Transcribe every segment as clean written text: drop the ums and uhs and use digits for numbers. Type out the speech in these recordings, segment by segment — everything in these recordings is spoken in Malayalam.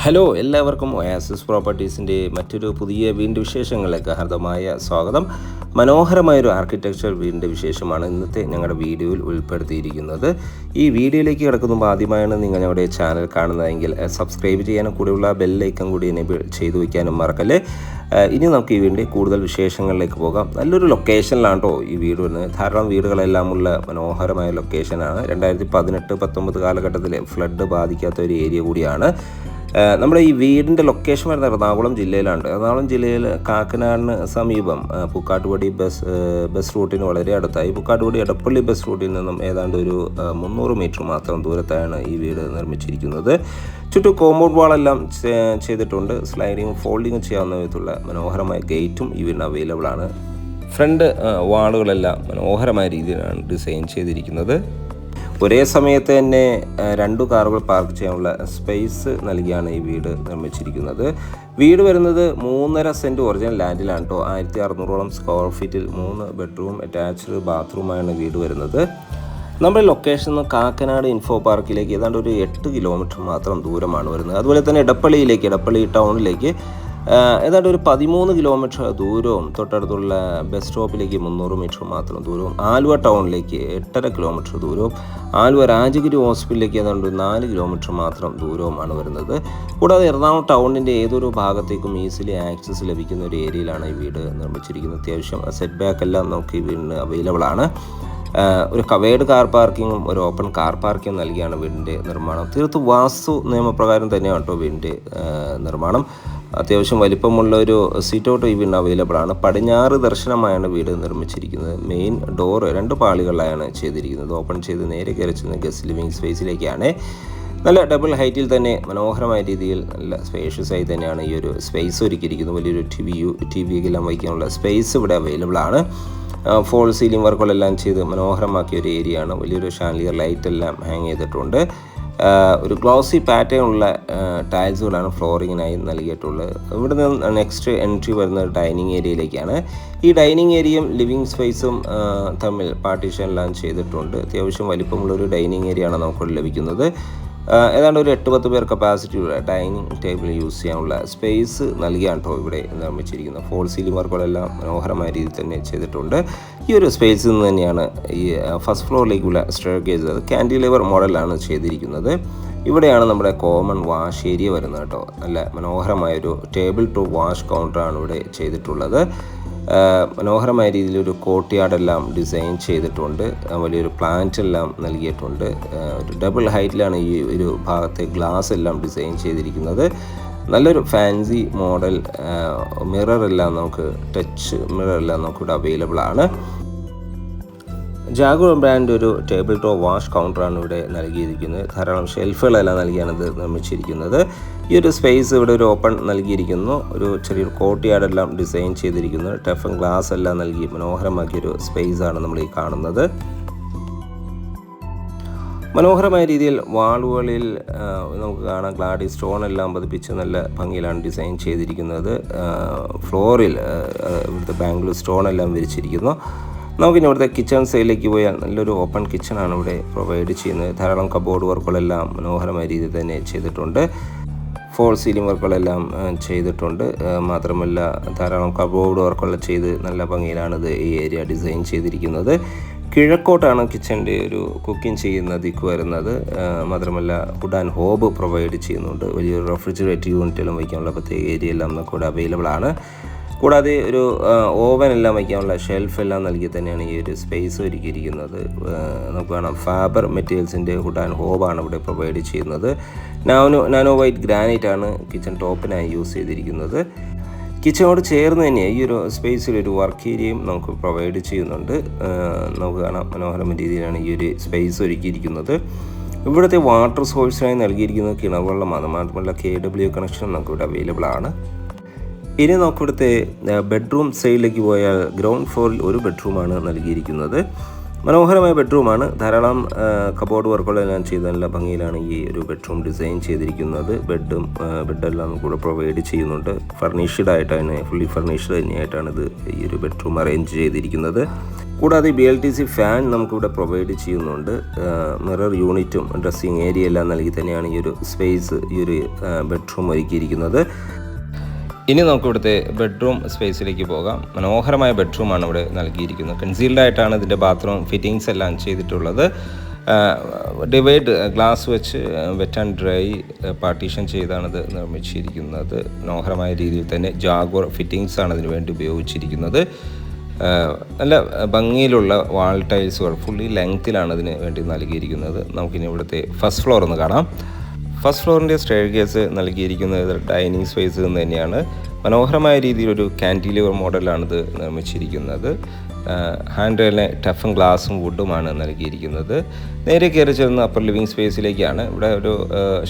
ഹലോ, എല്ലാവർക്കും ഒയാസിസ് പ്രോപ്പർട്ടീസിൻ്റെ മറ്റൊരു പുതിയ വീടിൻ്റെ വിശേഷങ്ങളിലേക്ക് ഹർദമായ സ്വാഗതം. മനോഹരമായൊരു ആർക്കിടെക്ചർ വീടിൻ്റെ വിശേഷമാണ് ഇന്നത്തെ ഞങ്ങളുടെ വീഡിയോയിൽ ഉൾപ്പെടുത്തിയിരിക്കുന്നത്. ഈ വീഡിയോയിലേക്ക് കിടക്കുമ്പോൾ ആദ്യമായാണ് നിങ്ങൾ ഞങ്ങളുടെ ചാനൽ കാണുന്നതെങ്കിൽ സബ്സ്ക്രൈബ് ചെയ്യാനും കൂടെയുള്ള ബെല്ലൈക്കൺ കൂടി എനേബിൾ ചെയ്തു വയ്ക്കാനും മറക്കല്ലേ. ഇനി നമുക്ക് ഈ വീടിൻ്റെ കൂടുതൽ വിശേഷങ്ങളിലേക്ക് പോകാം. നല്ലൊരു ലൊക്കേഷനിലാണ് കേട്ടോ ഈ വീട് വരുന്നത്. ധാരാളം വീടുകളെല്ലാമുള്ള മനോഹരമായ ലൊക്കേഷനാണ്. 2018-19 കാലഘട്ടത്തിൽ ഫ്ലഡ് ബാധിക്കാത്ത ഒരു ഏരിയ കൂടിയാണ്. നമ്മുടെ ഈ വീടിൻ്റെ ലൊക്കേഷൻ വരുന്നത് എറണാകുളം ജില്ലയിലാണ്. എറണാകുളം ജില്ലയിൽ കാക്കനാടിന് സമീപം പുക്കാട്ടുപടി ബസ് റൂട്ടിന് വളരെ അടുത്തായി. പുക്കാട്ടുപടി എടപ്പള്ളി ബസ് റൂട്ടിൽ നിന്നും ഏതാണ്ട് ഒരു 300 മീറ്റർ മാത്രം ദൂരത്താണ് ഈ വീട് നിർമ്മിച്ചിരിക്കുന്നത്. ചുറ്റും കോമ്പൗണ്ട് വാളെല്ലാം ചെയ്തിട്ടുണ്ട്. സ്ലൈഡിങ്ങും ഫോൾഡിങ്ങും ചെയ്യാവുന്ന വിധത്തിലുള്ള മനോഹരമായ ഗേറ്റും ഈ വീടിന് അവൈലബിൾ ആണ്. ഫ്രണ്ട് വാളുകളെല്ലാം മനോഹരമായ രീതിയിലാണ് ഡിസൈൻ ചെയ്തിരിക്കുന്നത്. ഒരേ സമയത്ത് തന്നെ 2 കാറുകൾ പാർക്ക് ചെയ്യാനുള്ള സ്പേസ് നൽകിയാണ് ഈ വീട് നിർമ്മിച്ചിരിക്കുന്നത്. വീട് വരുന്നത് 3.5 സെൻറ്റ് ഒറിജിനൽ ലാൻഡിലാണ് കേട്ടോ. 1600ഓളം സ്ക്വയർ ഫീറ്റിൽ 3 ബെഡ്റൂം അറ്റാച്ച്ഡ് ബാത്റൂമാണ് വീട് വരുന്നത്. നമ്മുടെ ലൊക്കേഷൻ കാക്കനാട് ഇൻഫോ പാർക്കിലേക്ക് ഏതാണ്ട് ഒരു 8 കിലോമീറ്റർ മാത്രം ദൂരമാണ് വരുന്നത്. അതുപോലെ തന്നെ എടപ്പള്ളി ടൗണിലേക്ക് ഏതാണ്ട് ഒരു 13 കിലോമീറ്റർ ദൂരവും, തൊട്ടടുത്തുള്ള ബസ് സ്റ്റോപ്പിലേക്ക് 300 മീറ്റർ മാത്രം ദൂരവും, ആലുവ ടൗണിലേക്ക് 8.5 കിലോമീറ്റർ ദൂരവും, ആലുവ രാജഗിരി ഹോസ്പിറ്റലിലേക്ക് ഏതാണ്ട് 4 കിലോമീറ്റർ മാത്രം ദൂരവുമാണ് വരുന്നത്. കൂടാതെ എറണാകുളം ടൗണിൻ്റെ ഏതൊരു ഭാഗത്തേക്കും ഈസിലി ആക്സസ് ലഭിക്കുന്ന ഒരു ഏരിയയിലാണ് ഈ വീട് നിർമ്മിച്ചിരിക്കുന്നത്. അത്യാവശ്യം സെറ്റ് ബാക്ക് എല്ലാം നമുക്ക് ഈ വീടിന് അവൈലബിൾ ആണ്. ഒരു കവേർഡ് കാർ പാർക്കിങ്ങും ഒരു ഓപ്പൺ കാർ പാർക്കിങ്ങും നൽകിയാണ് വീടിൻ്റെ നിർമ്മാണം. തീർത്തും വാസ്തു നിയമപ്രകാരം തന്നെയാണ് കേട്ടോ വീടിൻ്റെ നിർമ്മാണം. അത്യാവശ്യം വലിപ്പമുള്ള ഒരു സീറ്റ് ഔട്ട് ഈ വീടിന് അവൈലബിൾ ആണ്. പടിഞ്ഞാറ് ദർശനമായാണ് വീട് നിർമ്മിച്ചിരിക്കുന്നത്. മെയിൻ ഡോർ 2 പാളികളിലായാണ് ചെയ്തിരിക്കുന്നത്. ഓപ്പൺ ചെയ്ത് നേരെ കയറിച്ചുന്ന ഗസ്റ്റ് ലിവിങ് സ്പേസിലേക്കാണ്. നല്ല ഡബിൾ ഹൈറ്റിൽ തന്നെ മനോഹരമായ രീതിയിൽ നല്ല സ്പേഷ്യസ് ആയി തന്നെയാണ് ഈ ഒരു സ്പേസ് ഒരുക്കിയിരിക്കുന്നത്. വലിയൊരു ടി വി എല്ലാം വയ്ക്കാനുള്ള സ്പേസ് ഇവിടെ അവൈലബിൾ ആണ്. ഫോൾ സീലിംഗ് വർക്കുകളെല്ലാം ചെയ്ത് മനോഹരമാക്കിയ ഒരു ഏരിയയാണ്. വലിയൊരു ഷാൻലിയർ ലൈറ്റ് എല്ലാം ഹാങ് ചെയ്തിട്ടുണ്ട്. ഒരു ഗ്ലോസി പാറ്റേൺ ഉള്ള ടൈൽസുകളാണ് ഫ്ലോറിങ്ങിനായി നൽകിയിട്ടുള്ളത്. ഇവിടെ നിന്ന് നെക്സ്റ്റ് എൻട്രി വരുന്നത് ഡൈനിങ് ഏരിയയിലേക്കാണ്. ഈ ഡൈനിങ് ഏരിയയും ലിവിങ് സ്പേസും തമ്മിൽ പാർട്ടീഷൻ എല്ലാം ചെയ്തിട്ടുണ്ട്. അത്യാവശ്യം വലിപ്പമുള്ളൊരു ഡൈനിങ് ഏരിയയാണ് നമുക്ക് ലഭിക്കുന്നത്. ഏതാണ്ട് ഒരു 8-10 പേർ കപ്പാസിറ്റിയുള്ള ഡൈനിങ് ടേബിൾ യൂസ് ചെയ്യാനുള്ള സ്പേസ് നൽകിയാണ് കേട്ടോ ഇവിടെ നിർമ്മിച്ചിരിക്കുന്നത്. ഫോൾ സീലിംഗ് വർക്കുകളെല്ലാം മനോഹരമായ രീതിയിൽ തന്നെ ചെയ്തിട്ടുണ്ട്. ഈ ഒരു സ്പേസിൽ നിന്ന് തന്നെയാണ് ഈ ഫസ്റ്റ് ഫ്ലോറിലേക്കുള്ള സ്റ്റെയർകേസ്, അത് കാൻഡിലിവർ മോഡലാണ് ചെയ്തിരിക്കുന്നത്. ഇവിടെയാണ് നമ്മുടെ കോമൺ വാഷ് ഏരിയ വരുന്നത് കേട്ടോ. നല്ല മനോഹരമായൊരു ടേബിൾ ടു വാഷ് കൗണ്ടറാണ് ഇവിടെ ചെയ്തിട്ടുള്ളത്. മനോഹരമായ രീതിയിലൊരു കോർട്ട്യാർഡെല്ലാം ഡിസൈൻ ചെയ്തിട്ടുണ്ട്. വലിയൊരു പ്ലാന്റ് എല്ലാം നൽകിയിട്ടുണ്ട്. ഒരു ഡബിൾ ഹൈറ്റിലാണ് ഈ ഒരു ഭാഗത്തെ ഗ്ലാസ് എല്ലാം ഡിസൈൻ ചെയ്തിരിക്കുന്നത്. നല്ലൊരു ഫാൻസി മോഡൽ മിററെല്ലാം ടച്ച് മിററെല്ലാം നമുക്കിവിടെ അവൈലബിൾ ആണ്. ജാഗുർ ബ്രാൻഡ് ഒരു ടേബിൾ ടോപ്പ് വാഷ് കൗണ്ടറാണ് ഇവിടെ നൽകിയിരിക്കുന്നത്. ധാരാളം ഷെൽഫുകളെല്ലാം നൽകിയാണ് ഇത് നിർമ്മിച്ചിരിക്കുന്നത്. ഈ ഒരു സ്പേസ് ഇവിടെ ഒരു ഓപ്പൺ നൽകിയിരിക്കുന്നു. ഒരു ചെറിയൊരു കോർട്ട്യാർഡെല്ലാം ഡിസൈൻ ചെയ്തിരിക്കുന്നു. ടഫൻ ഗ്ലാസ് എല്ലാം നൽകി മനോഹരമാക്കിയൊരു സ്പേസാണ് നമ്മൾ ഈ കാണുന്നത്. മനോഹരമായ രീതിയിൽ വാളുകളിൽ നമുക്ക് കാണാം ഗ്ലാഡി സ്റ്റോൺ എല്ലാം പതിപ്പിച്ച് നല്ല ഭംഗിയിലാണ് ഡിസൈൻ ചെയ്തിരിക്കുന്നത്. ഫ്ലോറിൽ ഇവിടുത്തെ ബാംഗ്ലൂർ സ്റ്റോൺ എല്ലാം വിരിച്ചിരിക്കുന്നു. നമുക്കിനി ഇവിടുത്തെ കിച്ചൺ സൈഡിലേക്ക് പോയാൽ നല്ലൊരു ഓപ്പൺ കിച്ചണാണ് ഇവിടെ പ്രൊവൈഡ് ചെയ്യുന്നത്. ധാരാളം കബോർഡ് വർക്കുകളെല്ലാം മനോഹരമായ രീതിയിൽ തന്നെ ചെയ്തിട്ടുണ്ട്. ഫോൾ സീലിംഗ് വർക്കുകളെല്ലാം ചെയ്തിട്ടുണ്ട്. മാത്രമല്ല ധാരാളം കബോർഡ് വർക്കുകൾ ചെയ്ത് നല്ല ഭംഗിയിലാണിത് ഈ ഏരിയ ഡിസൈൻ ചെയ്തിരിക്കുന്നത്. കിഴക്കോട്ടാണ് കിച്ചൻ്റെ ഒരു കുക്കിംഗ് ചെയ്യുന്ന ദിക്ക് വരുന്നത്. മാത്രമല്ല വുഡ് ആൻഡ് ഹോബ് പ്രൊവൈഡ് ചെയ്യുന്നുണ്ട്. വലിയൊരു റെഫ്രിജറേറ്റർ യൂണിറ്റെല്ലാം വയ്ക്കാനുള്ള പ്രത്യേക ഏരിയ എല്ലാം നമുക്കിവിടെ അവൈലബിൾ ആണ്. കൂടാതെ ഒരു ഓവൻ എല്ലാം വയ്ക്കാനുള്ള ഷെൽഫ് എല്ലാം നൽകി തന്നെയാണ് ഈ ഒരു സ്പേസ് ഒരുക്കിയിരിക്കുന്നത്. നമുക്ക് കാണാം ഫാബർ മെറ്റീരിയൽസിൻ്റെ വുഡ് ആൻഡ് ഹോബാണ് ഇവിടെ പ്രൊവൈഡ് ചെയ്യുന്നത്. നാനോ വൈറ്റ് ഗ്രാനൈറ്റ് ആണ് കിച്ചൺ ടോപ്പിനായി യൂസ് ചെയ്തിരിക്കുന്നത്. കിച്ചണോട് ചേർന്ന് തന്നെ ഈ ഒരു സ്പേസിൽ ഒരു വർക്ക് ഏരിയയും നമുക്ക് പ്രൊവൈഡ് ചെയ്യുന്നുണ്ട്. നമുക്ക് കാണാം മനോഹരമായ രീതിയിലാണ് ഈ ഒരു സ്പേസ് ഒരുക്കിയിരിക്കുന്നത്. ഇവിടുത്തെ വാട്ടർ സോഴ്സിനായി നൽകിയിരിക്കുന്നത് കിണർ വെള്ളമാണ്. മാത്രമല്ല KW കണക്ഷൻ നമുക്കിവിടെ അവൈലബിൾ ആണ്. ഇനി നമുക്കിവിടുത്തെ ബെഡ്റൂം സൈഡിലേക്ക് പോയാൽ ഗ്രൗണ്ട് ഫ്ലോറിൽ ഒരു ബെഡ്റൂമാണ് നൽകിയിരിക്കുന്നത്. മനോഹരമായ ബെഡ്റൂമാണ്. ധാരാളം കബോർഡ് വർക്കുകളെല്ലാം ചെയ്ത് നല്ല ഭംഗിയിലാണ് ഈ ഒരു ബെഡ്റൂം ഡിസൈൻ ചെയ്തിരിക്കുന്നത്. ബെഡെല്ലാം കൂടെ പ്രൊവൈഡ് ചെയ്യുന്നുണ്ട്. ഫർണിഷ്ഡ് ആയിട്ടാണ്, ഫുള്ളി ഫർണിഷ്ഡ് തന്നെയായിട്ടാണ് ഇത് ഈ ഒരു ബെഡ്റൂം അറേഞ്ച് ചെയ്തിരിക്കുന്നത്. കൂടാതെ BLTC ഫാൻ നമുക്കിവിടെ പ്രൊവൈഡ് ചെയ്യുന്നുണ്ട്. മിറർ യൂണിറ്റും ഡ്രസ്സിങ് ഏരിയ എല്ലാം നൽകി തന്നെയാണ് ഈ ഒരു സ്പേസ്, ഈ ഒരു ബെഡ്റൂം ഒരുക്കിയിരിക്കുന്നത്. ഇനി നമുക്ക് ഇവിടുത്തെ ബെഡ്റൂം സ്പേസിലേക്ക് പോകാം. മനോഹരമായ ബെഡ്റൂമാണ് ഇവിടെ നൽകിയിരിക്കുന്നത്. കൺസീൽഡ് ആയിട്ടാണ് ഇതിൻ്റെ ബാത്റൂം ഫിറ്റിങ്സ് എല്ലാം ചെയ്തിട്ടുള്ളത്. ഡിവൈഡ് ഗ്ലാസ് വെച്ച് വെറ്റ് ആൻഡ് ഡ്രൈ പാർട്ടീഷൻ ചെയ്താണ് ഇത് നിർമ്മിച്ചിരിക്കുന്നത്. മനോഹരമായ രീതിയിൽ തന്നെ ജാഗ്വർ ഫിറ്റിങ്സ് ആണ് ഇതിനു വേണ്ടി ഉപയോഗിച്ചിരിക്കുന്നത്. നല്ല ഭംഗിയിലുള്ള വാൾ ടൈൽസുകൾ ഫുള്ളി ലെങ്ത്തിലാണ് ഇതിന് വേണ്ടി നൽകിയിരിക്കുന്നത്. നമുക്കിനി ഇവിടുത്തെ ഫസ്റ്റ് ഫ്ലോർ ഒന്ന് കാണാം. ഫസ്റ്റ് ഫ്ലോറിൻ്റെ സ്റ്റെയർകേസ് നൽകിയിരിക്കുന്നത് ഡൈനിങ് സ്പേസ് തന്നെയാണ്. മനോഹരമായ രീതിയിലൊരു കാൻറ്റിലിവർ മോഡലാണിത് നിർമ്മിച്ചിരിക്കുന്നത്. ഹാൻഡ് റെയിലിന് ടഫൻ ഗ്ലാസും വുഡുമാണ് നൽകിയിരിക്കുന്നത്. നേരെ കയറി ചെന്ന് അപ്പർ ലിവിങ് സ്പേസിലേക്കാണ്. ഇവിടെ ഒരു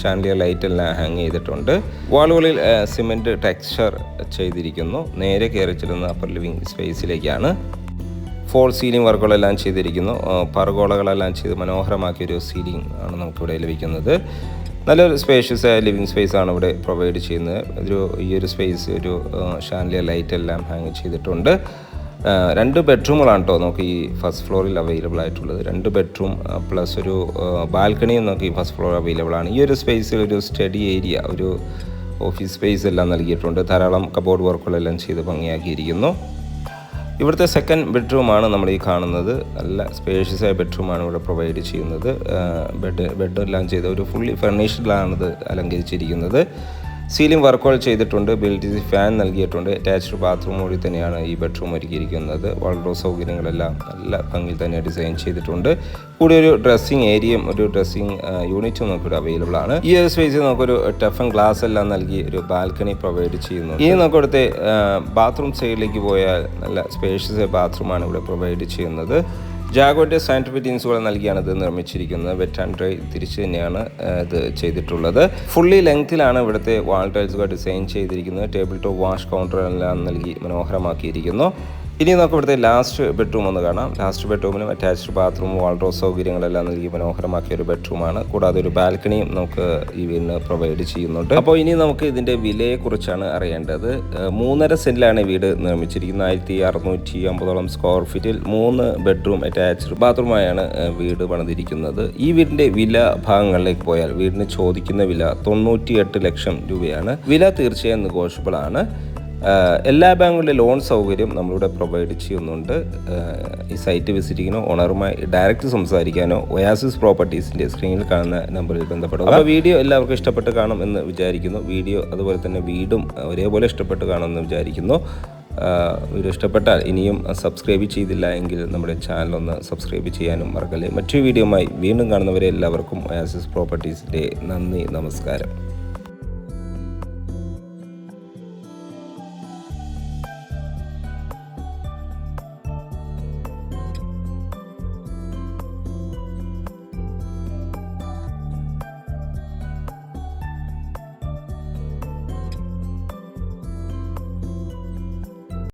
ഷാൻഡിയർ ലൈറ്റ് എല്ലാം ഹാങ് ചെയ്തിട്ടുണ്ട്. വാളുകളിൽ സിമെൻറ്റ് ടെക്സ്ചർ ചെയ്തിരിക്കുന്നു. നേരെ കയറി ചെല്ലുന്ന അപ്പർ ലിവിങ് സ്പേസിലേക്കാണ്. ഫോൾ സീലിംഗ് വർക്കുകളെല്ലാം ചെയ്തിരിക്കുന്നു. പർഗോളകളെല്ലാം ചെയ്ത് മനോഹരമാക്കിയൊരു സീലിംഗ് ആണ് നമുക്കിവിടെ ലഭിക്കുന്നത്. നല്ലൊരു സ്പേഷ്യസ് ആയ ലിവിങ് സ്പേസ് ആണ് ഇവിടെ പ്രൊവൈഡ് ചെയ്യുന്നത്. ഈ ഒരു സ്പേസ് ഒരു ഷാൻഡിയർ ലൈറ്റ് എല്ലാം ഹാങ് ചെയ്തിട്ടുണ്ട്. 2 ബെഡ്റൂമുകളാണ് കേട്ടോ നമുക്ക് ഈ ഫസ്റ്റ് ഫ്ലോറിൽ അവൈലബിൾ ആയിട്ടുള്ളത്. 2 ബെഡ്റൂം പ്ലസ് ഒരു ബാൽക്കണിയും നമുക്ക് ഈ ഫസ്റ്റ് ഫ്ലോർ അവൈലബിൾ ആണ്. ഈ ഒരു സ്പേസിൽ ഒരു സ്റ്റഡി ഏരിയ, ഒരു ഓഫീസ് സ്പേസ് എല്ലാം നൽകിയിട്ടുണ്ട്. ധാരാളം കബോർഡ് വർക്കുകളെല്ലാം ചെയ്ത് ഭംഗിയാക്കിയിരിക്കുന്നു. ഇവിടുത്തെ സെക്കൻഡ് ബെഡ്റൂമാണ് നമ്മൾ ഈ കാണുന്നത്. നല്ല സ്പേഷ്യസ് ആയ ബെഡ്റൂമാണ് ഇവിടെ പ്രൊവൈഡ് ചെയ്യുന്നത്. ബെഡെല്ലാം ചെയ്ത് ഒരു ഫുള്ളി ഫർണിഷ്ഡിലാണിത് അലങ്കരിച്ചിരിക്കുന്നത്. സീലിംഗ് വർക്കുകൾ ചെയ്തിട്ടുണ്ട്. BLTC ഫാൻ നൽകിയിട്ടുണ്ട്. അറ്റാച്ച്ഡ് ബാത്റൂം കൂടി തന്നെയാണ് ഈ ബെഡ്റൂം ഒരുക്കിയിരിക്കുന്നത്. വളരെ സൗകര്യങ്ങളെല്ലാം നല്ല ഭംഗിയിൽ തന്നെ ഡിസൈൻ ചെയ്തിട്ടുണ്ട്. കൂടി ഒരു ഡ്രസ്സിങ് ഏരിയയും ഒരു ഡ്രസ്സിങ് യൂണിറ്റും നമുക്കിവിടെ അവൈലബിൾ ആണ്. ഈ ഒരു സ്പേസിൽ നമുക്കൊരു ടഫൻ ഗ്ലാസ് എല്ലാം നൽകി ഒരു ബാൽക്കണി പ്രൊവൈഡ് ചെയ്യുന്നു. ഇനി നമുക്ക് ഇവിടുത്തെ ബാത്റൂം സൈഡിലേക്ക് പോയാൽ നല്ല സ്പേഷ്യസ് ബാത്റൂമാണ് ഇവിടെ പ്രൊവൈഡ് ചെയ്യുന്നത്. ജാഗോറിൻ്റെ സാനിറ്ററി ഫിറ്റിങ്സുകൾ നൽകിയാണ് ഇത് നിർമ്മിച്ചിരിക്കുന്നത്. വെറ്റ് ആൻഡ് ഡ്രൈ തിരിച്ച് തന്നെയാണ് ഇത് ചെയ്തിട്ടുള്ളത്. ഫുള്ളി ലെങ്ത്തിലാണ് ഇവിടുത്തെ വാൾ ടൈൽസുകൾ ഡിസൈൻ ചെയ്തിരിക്കുന്നത്. ടേബിൾ ടോപ്പ് വാഷ് കൗണ്ടർ എല്ലാം നൽകി മനോഹരമാക്കിയിരിക്കുന്നു. ഇനി നമുക്ക് ഇവിടുത്തെ ലാസ്റ്റ് ബെഡ്റൂം ഒന്ന് കാണാം. ലാസ്റ്റ് ബെഡ്റൂമിനും അറ്റാച്ച്ഡ് ബാത്റൂം, വാൾഡ്രോബ് സൗകര്യങ്ങളെല്ലാം നൽകി മനോഹരമാക്കിയ ഒരു ബെഡ്റൂമാണ്. കൂടാതെ ഒരു ബാൽക്കണിയും നമുക്ക് ഈ വീടിന് പ്രൊവൈഡ് ചെയ്യുന്നുണ്ട്. അപ്പോൾ ഇനി നമുക്ക് ഇതിൻ്റെ വിലയെക്കുറിച്ചാണ് അറിയേണ്ടത്. 3.5 സെൻറ്റിലാണ് വീട് നിർമ്മിച്ചിരിക്കുന്നത്. 1650 സ്ക്വയർ ഫീറ്റിൽ 3 ബെഡ്റൂം അറ്റാച്ച്ഡ് ബാത്റൂമായാണ് വീട് പണിതിരിക്കുന്നത്. ഈ വീടിൻ്റെ വില ഭാഗങ്ങളിലേക്ക് പോയാൽ വീടിന് ചോദിക്കുന്ന വില 98 ലക്ഷം രൂപയാണ്. വില തീർച്ചയായും നെഗോഷ്യബിൾ ആണ്. എല്ലാ ബാങ്കുകളിലെ ലോൺ സൗകര്യം നമ്മളിവിടെ പ്രൊവൈഡ് ചെയ്യുന്നുണ്ട്. ഈ സൈറ്റ് വിസിറ്റിങ്ങിനോ ഓണറുമായി ഡയറക്റ്റ് സംസാരിക്കാനോ ഒയാസിസ് പ്രോപ്പർട്ടീസിൻ്റെ സ്ക്രീനിൽ കാണുന്ന നമ്പറിൽ ബന്ധപ്പെടുക. അപ്പോൾ വീഡിയോ എല്ലാവർക്കും ഇഷ്ടപ്പെട്ട് കാണും എന്ന് വിചാരിക്കുന്നു. വീഡിയോ അതുപോലെ തന്നെ വീടും ഒരേപോലെ ഇഷ്ടപ്പെട്ട് കാണുമെന്ന് വിചാരിക്കുന്നു. വീഡിയോ ഇഷ്ടപ്പെട്ടാൽ ഇനിയും സബ്സ്ക്രൈബ് ചെയ്തില്ല എങ്കിൽ നമ്മുടെ ചാനലൊന്ന് സബ്സ്ക്രൈബ് ചെയ്യാനും മറക്കല്ലേ. മറ്റൊരു വീഡിയോയുമായി വീണ്ടും കാണുന്നവരെ എല്ലാവർക്കും ഒയാസിസ് പ്രോപ്പർട്ടീസിൻ്റെ നന്ദി, നമസ്കാരം.